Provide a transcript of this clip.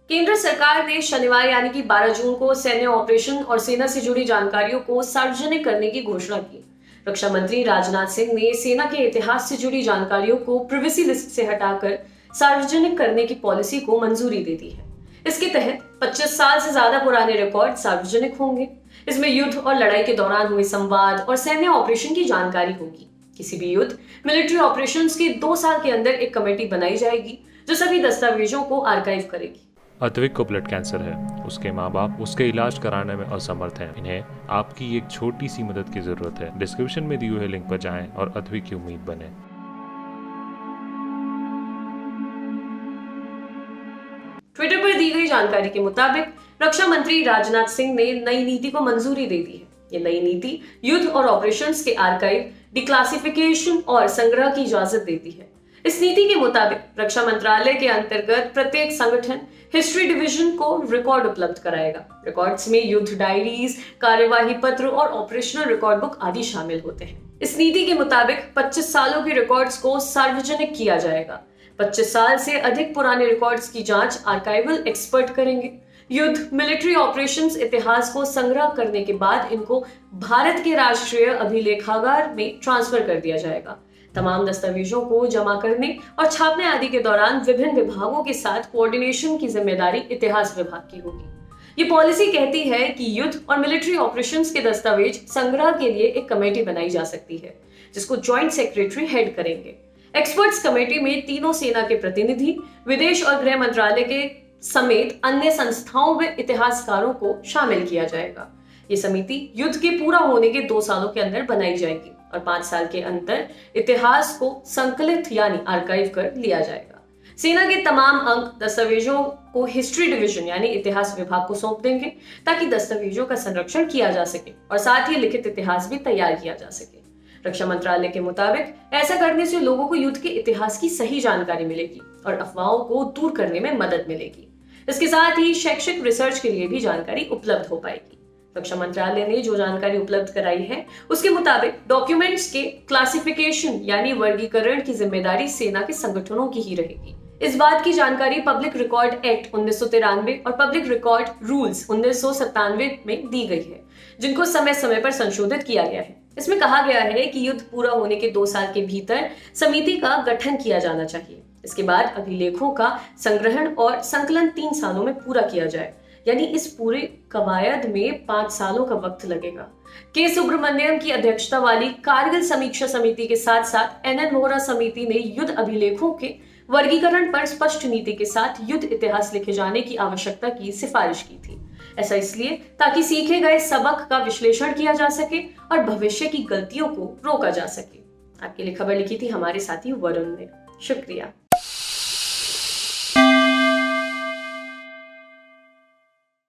केंद्र सरकार ने शनिवार यानी कि 12 जून को सैन्य ऑपरेशन और सेना से जुड़ी जानकारियों को सार्वजनिक करने की घोषणा की। रक्षा मंत्री राजनाथ सिंह ने सेना के इतिहास से जुड़ी जानकारियों को प्रिवेसी लिस्ट से हटाकर सार्वजनिक करने की पॉलिसी को मंजूरी दे दी है। इसके तहत 25 साल से ज्यादा पुराने रिकॉर्ड सार्वजनिक होंगे। इसमें युद्ध और लड़ाई के दौरान हुए संवाद और सैन्य ऑपरेशन की जानकारी होगी। किसी भी युद्ध मिलिट्री ऑपरेशंस के 2 साल के अंदर एक कमेटी बनाई जाएगी जो सभी दस्तावेजों को आर्काइव करेगी। अद्विक को ब्लड कैंसर है। उसके माँ बाप उसके इलाज कराने में असमर्थ हैं। इन्हें आपकी एक छोटी सी मदद की जरूरत है। डिस्क्रिप्शन में दिए हुए लिंक पर जाएं और अद्विक की उम्मीद बने। ट्विटर पर दी गई जानकारी के मुताबिक रक्षा मंत्री राजनाथ सिंह ने नई नीति को मंजूरी दे दी है। ये नई नीति युद्ध और ऑपरेशंस के आर्काइव, डिक्लासिफिकेशन और संग्रह की इजाजत देती है। इस नीति के मुताबिक रक्षा मंत्रालय के अंतर्गत प्रत्येक संगठन हिस्ट्री डिवीजन को रिकॉर्ड उपलब्ध कराएगा। रिकॉर्ड्स में युद्ध डायरीज, कार्यवाही पत्र और ऑपरेशनल रिकॉर्ड बुक आदि शामिल होते हैं। इस नीति के मुताबिक 25 सालों के रिकॉर्ड्स को सार्वजनिक किया जाएगा। 25 साल से अधिक पुराने रिकॉर्ड्स की जांच आर्काइवल एक्सपर्ट करेंगे। युद्ध मिलिट्री ऑपरेशंस इतिहास को संग्रह करने के बाद इनको भारत के राष्ट्रीय अभिलेखागार में ट्रांसफर कर दिया जाएगा। तमाम दस्तावेजों को जमा करने और छापने आदि के दौरान विभिन्न विभागों के साथ कोऑर्डिनेशन की जिम्मेदारी इतिहास विभाग की होगी। ये पॉलिसी कहती है कि युद्ध और मिलिट्री ऑपरेशंस के दस्तावेज संग्रह के लिए एक कमेटी बनाई जा सकती है जिसको जॉइंट सेक्रेटरी हेड करेंगे। एक्सपर्ट्स कमेटी में तीनों सेना के प्रतिनिधि, विदेश और गृह मंत्रालय के समेत अन्य संस्थाओं व इतिहासकारों को शामिल किया जाएगा। ये समिति युद्ध के पूरा होने के 2 सालों के अंदर बनाई जाएगी और 5 साल के अंदर इतिहास को संकलित यानी आर्काइव कर लिया जाएगा। सेना के तमाम अंक दस्तावेजों को हिस्ट्री डिवीजन यानी इतिहास विभाग को सौंप देंगे ताकि दस्तावेजों का संरक्षण किया जा सके और साथ ही लिखित इतिहास भी तैयार किया जा सके। रक्षा मंत्रालय के मुताबिक ऐसा करने से लोगों को युद्ध के इतिहास की सही जानकारी मिलेगी और अफवाहों को दूर करने में मदद मिलेगी। इसके साथ ही शैक्षिक रिसर्च के लिए भी जानकारी उपलब्ध हो पाएगी। रक्षा मंत्रालय ने जो जानकारी उपलब्ध कराई है उसके मुताबिक डॉक्यूमेंट्स के क्लासिफिकेशन यानी वर्गीकरण की जिम्मेदारी सेना के संगठनों की ही रहेगी। इस बात की जानकारी पब्लिक रिकॉर्ड एक्ट 1993 और पब्लिक रिकॉर्ड रूल्स 1997 में दी गई है, जिनको समय समय पर संशोधित किया गया है। इसमें कहा गया है कि युद्ध पूरा होने के 2 साल के भीतर समिति का गठन किया जाना चाहिए। इसके बाद अभिलेखों का संग्रहण और संकलन 3 सालों में पूरा किया जाए, यानी इस पूरे कवायद में 5 सालों का वक्त लगेगा। के सुब्रमण्यम की अध्यक्षता वाली कारगिल समीक्षा समिति के साथ साथ एनएन वोहरा समिति ने युद्ध अभिलेखों के वर्गीकरण पर स्पष्ट नीति के साथ युद्ध इतिहास लिखे जाने की आवश्यकता की सिफारिश की थी। ऐसा इसलिए ताकि सीखे गए सबक का विश्लेषण किया जा सके और भविष्य की गलतियों को रोका जा सके। आपके लिए खबर लिखी थी हमारे साथी वरुण ने। शुक्रिया।